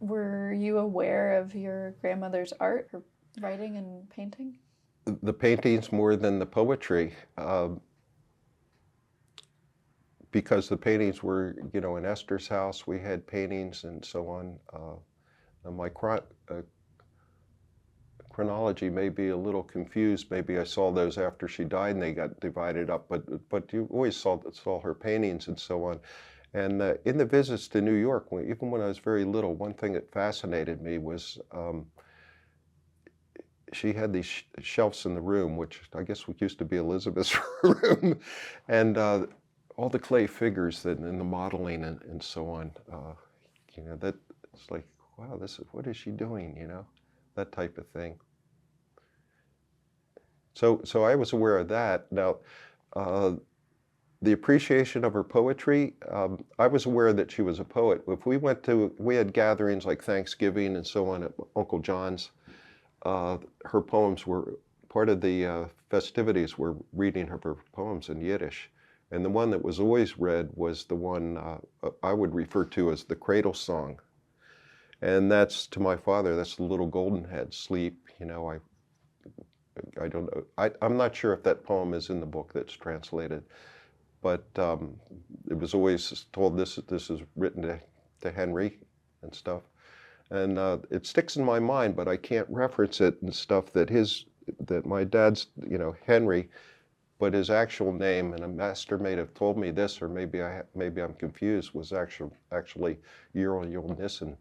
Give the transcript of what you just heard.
Were you aware of your grandmother's art, her writing and painting? The paintings more than the poetry, because the paintings were, you know, in Esther's house, we had paintings and so on. And my chronology may be a little confused. Maybe I saw those after she died and they got divided up, but you always saw her paintings and so on. And in the visits to New York, even when I was very little, one thing that fascinated me was she had these shelves in the room, which I guess used to be Elizabeth's room, and all the clay figures that and the modeling and so on. You know, that it's like, wow, what is she doing? You know, that type of thing. So I was aware of that. Now, the appreciation of her poetry, I was aware that she was a poet. If we had gatherings like Thanksgiving and so on at Uncle John's, her poems were part of the festivities were reading of her poems in Yiddish. And the one that was always read was the one I would refer to as the Cradle Song. And that's, to my father, that's the little golden head, sleep, you know, I don't know. I'm not sure if that poem is in the book that's translated, but it was always told this is written to Henry and stuff. And it sticks in my mind, but I can't reference it and stuff that my dad's, you know, Henry, but his actual name, and a master may have told me this, or maybe I'm confused, was actually Ural Yul Nissen.